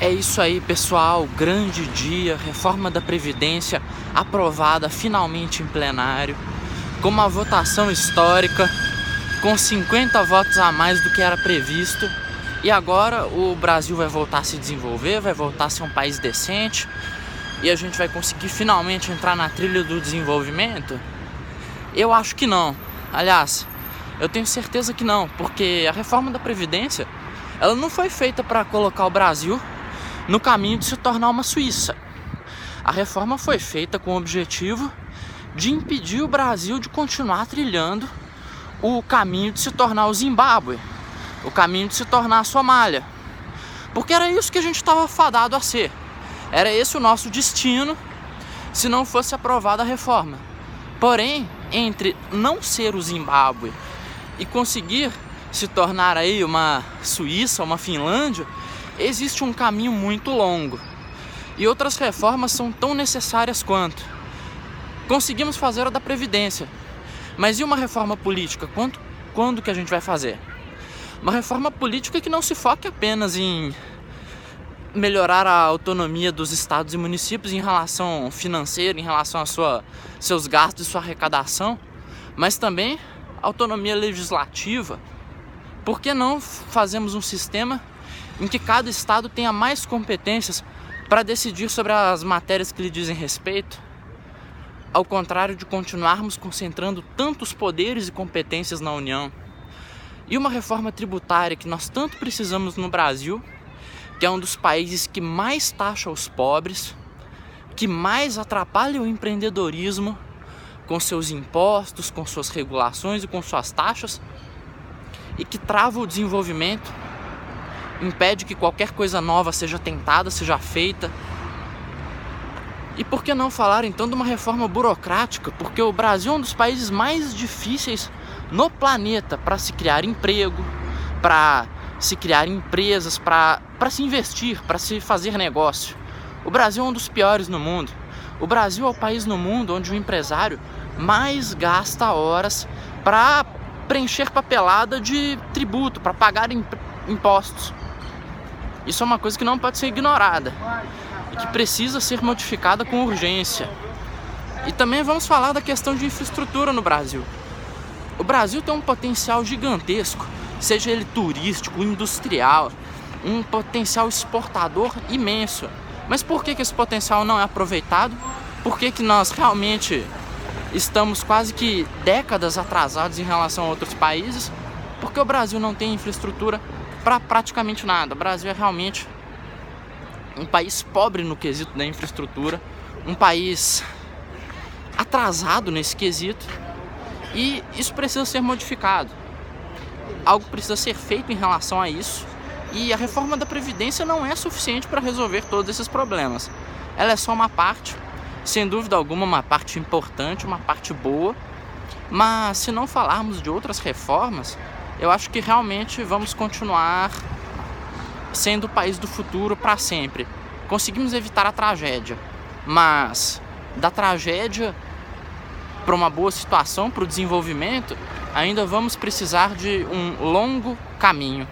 É isso aí, pessoal, grande dia, reforma da Previdência aprovada finalmente em plenário, com uma votação histórica, com 50 votos a mais do que era previsto. E agora o Brasil vai voltar a se desenvolver, vai voltar a ser um país decente e a gente vai conseguir finalmente entrar na trilha do desenvolvimento? Eu acho que não. Aliás, eu tenho certeza que não, porque a reforma da Previdência, ela não foi feita para colocar o Brasil no caminho de se tornar uma Suíça. A reforma foi feita com o objetivo de impedir o Brasil de continuar trilhando o caminho de se tornar o Zimbábue, o caminho de se tornar a Somália. Porque era isso que a gente estava fadado a ser. Era esse o nosso destino se não fosse aprovada a reforma. Porém, entre não ser o Zimbábue e conseguir se tornar aí uma Suíça, uma Finlândia, existe um caminho muito longo. E outras reformas são tão necessárias quanto. Conseguimos fazer a da Previdência, mas e uma reforma política? Quando que a gente vai fazer? Uma reforma política que não se foque apenas em melhorar a autonomia dos estados e municípios em relação financeira, em relação a seus gastos e sua arrecadação, mas também autonomia legislativa. Por que não fazemos um sistema em que cada estado tenha mais competências para decidir sobre as matérias que lhe dizem respeito, ao contrário de continuarmos concentrando tantos poderes e competências na União? E uma reforma tributária que nós tanto precisamos no Brasil, que é um dos países que mais taxa os pobres, que mais atrapalha o empreendedorismo com seus impostos, com suas regulações e com suas taxas, e que trava o desenvolvimento, impede que qualquer coisa nova seja tentada, seja feita. E por que não falar então de uma reforma burocrática? Porque o Brasil é um dos países mais difíceis no planeta para se criar emprego, para se criar empresas, para se investir, para se fazer negócio. O Brasil é um dos piores no mundo. O Brasil é o país no mundo onde o empresário mais gasta horas para preencher papelada de tributo, para pagar impostos. Isso é uma coisa que não pode ser ignorada e que precisa ser modificada com urgência. E também vamos falar da questão de infraestrutura no Brasil. O Brasil tem um potencial gigantesco, seja ele turístico, industrial, um potencial exportador imenso. Mas por que esse potencial não é aproveitado? Por que nós realmente estamos quase que décadas atrasados em relação a outros países? Porque o Brasil não tem infraestrutura para praticamente nada. O Brasil é realmente um país pobre no quesito da infraestrutura, um país atrasado nesse quesito, e isso precisa ser modificado. Algo precisa ser feito em relação a isso, e a reforma da Previdência não é suficiente para resolver todos esses problemas. Ela é só uma parte, sem dúvida alguma uma parte importante, uma parte boa, mas se não falarmos de outras reformas, eu acho que realmente vamos continuar sendo o país do futuro para sempre. Conseguimos evitar a tragédia, mas da tragédia para uma boa situação, para o desenvolvimento, ainda vamos precisar de um longo caminho.